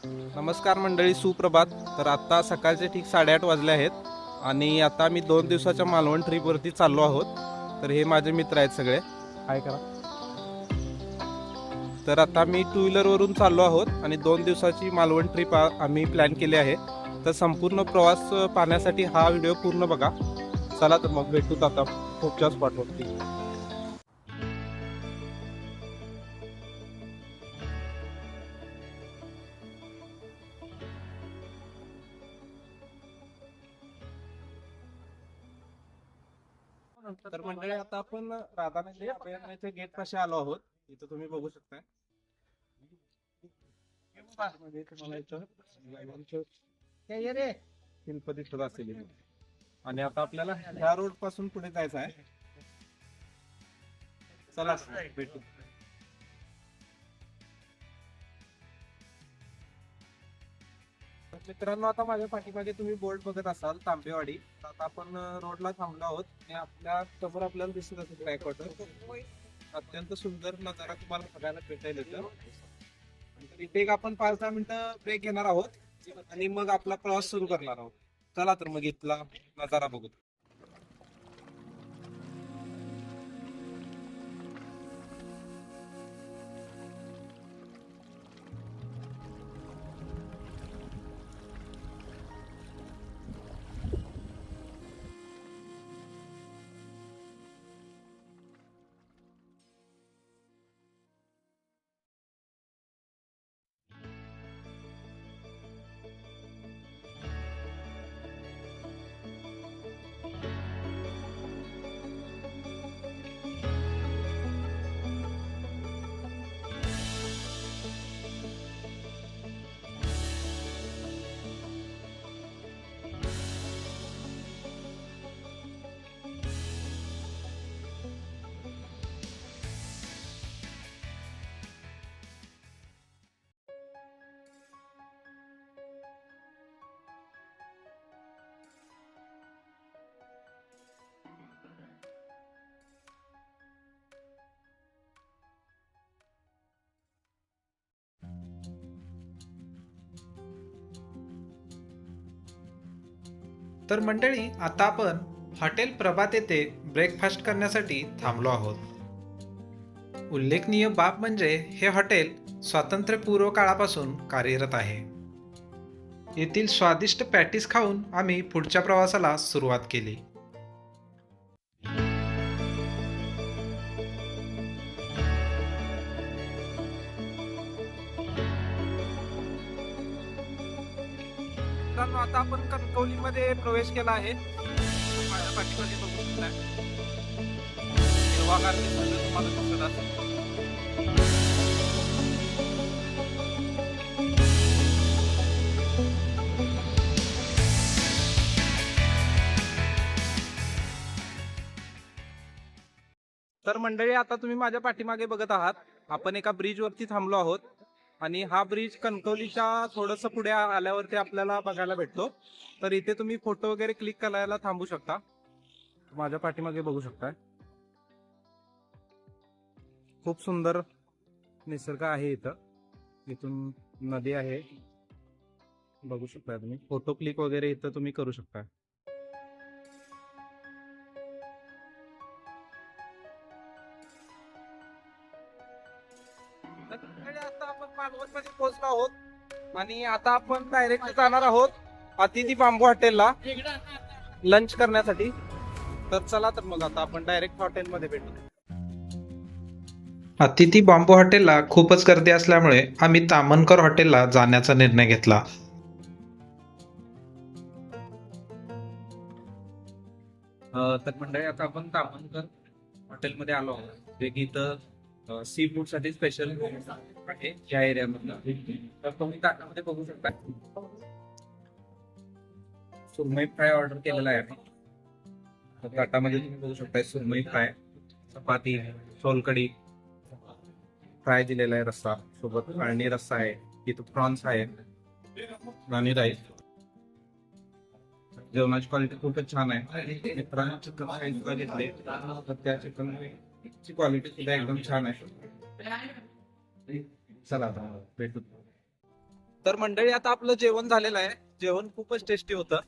नमस्कार मंडळी, सुप्रभात. तर आता सकाळचे ठीक 8:30 वाजले आहेत आणि आता मी 2 दिवसाच्या मालवण ट्रिपवरती चाललो आहोत. तर हे माझे मित्र आहेत सगळे. हाय करा. तर आता मी 2 व्हीलरवरून चाललो आहोत आणि 2 दिवसाची मालवण ट्रिप आम्ही प्लॅन केली आहे. तर संपूर्ण प्रवास पाहण्यासाठी हा व्हिडिओ पूर्ण बघा. चला तर मग भेटूत आता पुढच्या स्पॉटवरती. तर मंडळी आता आपण राधानगरी अभयारण्याच्या गेट पाशी आलो आहोत. इथं तुम्ही बघू शकता. शिल्प दिसत असेल इथे. आणि आता आपल्याला ह्या रोड पासून पुढे जायचं आहे. चला भेटू. मित्रांनो, आता माझ्या पाठीमागे तुम्ही बोर्ड बघत असाल तांबेवाडी. तर आता आपण रोडला थांबलो आहोत आणि आपल्या समोर आपल्याला दिसत असेल बॅकवॉटर. अत्यंत सुंदर नजारा तुम्हाला बघायला भेटेल इथं. इथे एक आपण 5-10 मिनिटं ब्रेक घेणार आहोत आणि मग आपला प्रवास सुरू करणार आहोत. चला तर मग इथला नजारा बघू. तर मंडळी, आता आपण हॉटेल प्रभात येथे ब्रेकफास्ट करण्यासाठी थांबलो आहोत. उल्लेखनीय बाब म्हणजे हे हॉटेल स्वातंत्र्यपूर्व काळापासून कार्यरत आहे. येथील स्वादिष्ट पॅटीस खाऊन आम्ही पुढच्या प्रवासाला सुरुवात केली. मित्रांनो, आता आपण कणकवलीमध्ये प्रवेश केला आहे. माझ्या पाठीमागे बघू शकता. हिरवागार निसर्ग तुम्हाला दिसत असेल. तर मंडळी, आता तुम्ही माझ्या पाठीमागे बघत आहात. आपण एका ब्रिज वरती थांबलो आहोत आणि हा ब्रिज कणकवलीच्या थोडस पुढे आल्यावरती आपल्याला बघायला भेटतो. तर इथे तुम्ही फोटो वगैरे क्लिक करायला थांबू शकता. माझ्या पाठीमागे बघू शकता. खूप सुंदर निसर्ग आहे इथं. इथून नदी आहे, बघू शकता तुम्ही. फोटो क्लिक वगैरे इथं तुम्ही करू शकता. आता आपण मालवण मध्ये पोहोचलो आहोत आणि आता आपण डायरेक्ट जाणार आहोत अतिथी बांबू हॉटेलला लंच करण्यासाठी. तर चला तर मग आता आपण डायरेक्ट हॉटेलमध्ये भेटू. अतिथी बांबू हॉटेलला खूपच गर्दी असल्यामुळे आम्ही तामनकर हॉटेलला जाण्याचा निर्णय घेतला. तर मंडळी, आता आपण तामनकर हॉटेलमध्ये आलो आहोत, जे की इथं सी फूड साठी स्पेशल आहे या एरियामधलं. तर तुम्ही ताटामध्ये बघू शकता सुरमई फ्राय ऑर्डर केलेला आहे आपण. तर ताटामध्ये तुम्ही बघू शकता सुरमई फ्राय, चपाती, सोलकढी, फ्राय दिलेला आहे, रस्सा सोबत अळणी रस्सा आहे, इथं प्रॉन्स आहे आणि राईस. जेवणाची क्वालिटी खूपच छान आहे. मित्रांनो चिकन फ्राईज घेतले तर त्या चिकन ची क्वालिटी सुद्धा एकदम छान आहे. चला आता भेटू. तर मंडळी आता आपलं जेवण झालेलं आहे. जेवण खूपच टेस्टी होतं.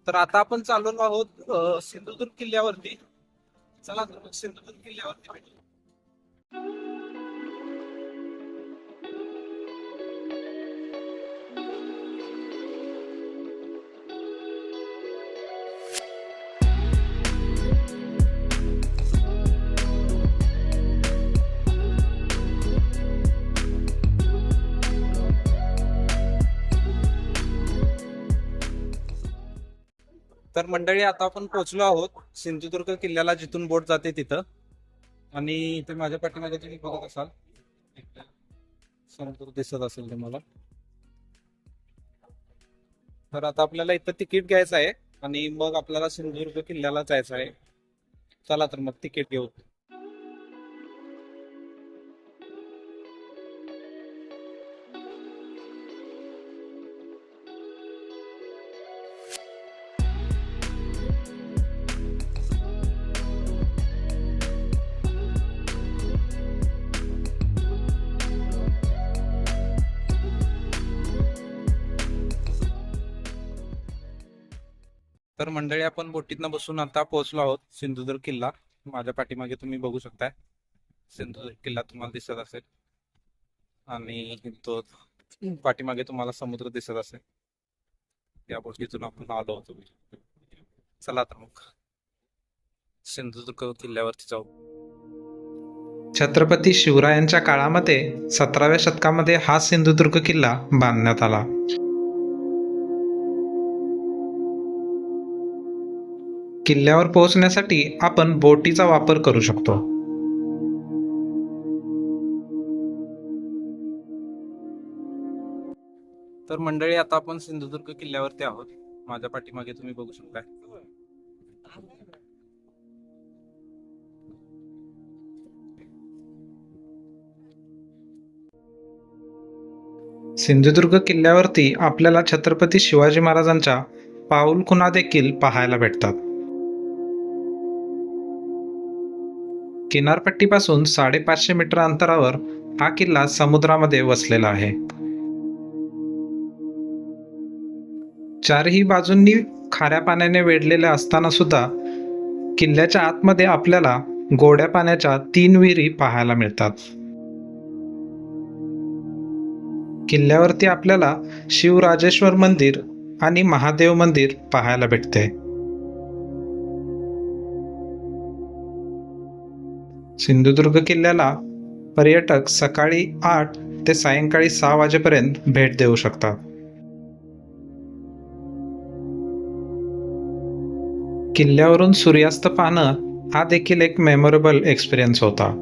तर आता आपण चाललो आहोत सिंधुदुर्ग किल्ल्यावरती. चला तर मग सिंधुदुर्ग किल्ल्यावरती भेटू. तर मंडळी आता आपण पोहोचलो आहोत सिंधुदुर्ग किल्ल्याला, जिथून बोट जाते तिथं. आणि इथे माझ्या पाठीमागे तुम्ही बघत असाल समुद्र दिसत असेल तुम्हाला. तर आता आपल्याला इथं तिकीट घ्यायचं आहे आणि मग आपल्याला सिंधुदुर्ग किल्ल्याला जायचं आहे. चला तर मग तिकीट घेऊ. तर मंडळी आपण बोटीतनं बसून आता पोहोचलो आहोत सिंधुदुर्ग किल्ला. माझ्या पाठीमागे तुम्ही बघू शकताय सिंधुदुर्ग किल्ला तुम्हाला दिसत असेल आणि तो पाठीमागे तुम्हाला समुद्र दिसत असेल. या बोटीतून आपण आलो होतो. चला तर मग सिंधुदुर्ग किल्ल्यावरती जाऊ. छत्रपती शिवरायांच्या काळामध्ये 17व्या शतकामध्ये हा सिंधुदुर्ग किल्ला बांधण्यात आला. किल्ल्यावर पोहोचण्यासाठी आपण बोटीचा वापर करू शकतो. तर मंडळी आता आपण सिंधुदुर्ग किल्ल्यावरती आहोत. माझ्या पाठीमागे तुम्ही बघू शकताय. सिंधुदुर्ग किल्ल्यावरती आपल्याला छत्रपती शिवाजी महाराजांच्या पाऊलखुणा देखील पाहायला भेटतात. किनारपट्टीपासून 550 मीटर अंतरावर हा किल्ला समुद्रामध्ये वसलेला आहे. चारही बाजूंनी खाऱ्या पाण्याने वेढलेले असताना सुद्धा किल्ल्याच्या आतमध्ये आपल्याला गोड्या पाण्याच्या 3 विहिरी पाहायला मिळतात. किल्ल्यावरती आपल्याला शिवराजेश्वर मंदिर आणि महादेव मंदिर पाहायला भेटते. सिंधुदुर्ग किल्ल्याला पर्यटक सकाळी 8 ते सायंकाळी 6 वाजेपर्यंत भेट देऊ शकतात. किल्ल्यावरून सूर्यास्त पाहणं हा देखील एक मेमोरेबल एक्सपिरियन्स होता.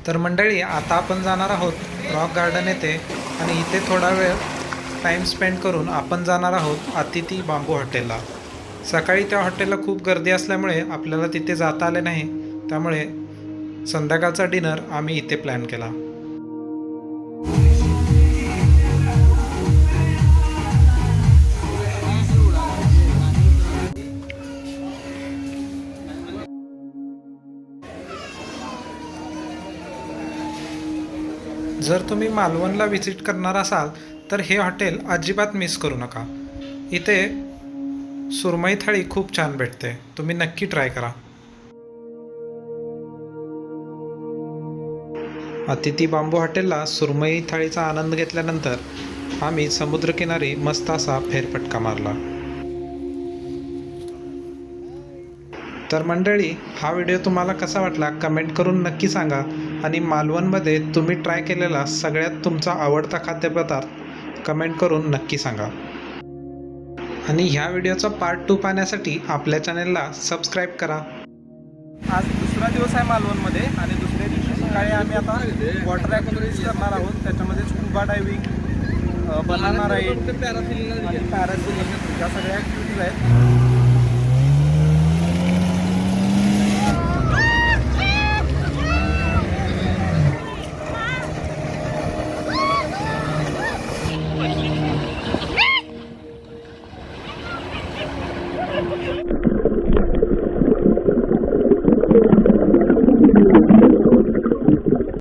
तर मंडळी आता आपण जाणार आहोत रॉक गार्डन येथे आणि इथे थोडा वेळ टाईम स्पेंड करून आपण जाणार आहोत अतिथी बांबू हॉटेलला. सकाळी त्या हॉटेलला खूप गर्दी असल्यामुळे आपल्याला तिथे जाता आले नाही, त्यामुळे संध्याकाळचा डिनर आम्ही इथे प्लॅन केला. जर तुम्ही मालवणला व्हिजिट करणार असाल तर हे हॉटेल अजिबात मिस करू नका. इथे सुरमई थाळी खूप छान भेटते, तुम्ही नक्की ट्राय करा. अतिथी बांबू हॉटेलला सुरमई थाळीचा आनंद घेतल्यानंतर आम्ही समुद्रकिनारी मस्त असा फेरफटका मारला. तर मंडळी, हा व्हिडिओ तुम्हाला कसा वाटला कमेंट करून नक्की सांगा. आणि मालवणमध्ये तुम्ही ट्राय केलेला सगळ्यात तुमचा आवडता खाद्यपदार्थ कमेंट करून नक्की सांगा. आणि ह्या व्हिडिओचा पार्ट 2 पाहण्यासाठी आपल्या चॅनलला सबस्क्राईब करा. आज दुसरा दिवस आहे मालवणमध्ये आणि दुसऱ्या दिवशी सकाळी आम्ही आता वॉटर ॲक्टिव्हिटीज करणार आहोत. त्याच्यामध्ये स्कुबा डायव्हिंग, बनाना राईड आणि पॅरासिलिंग या सगळ्या ॲक्टिव्हिटीज आहेत.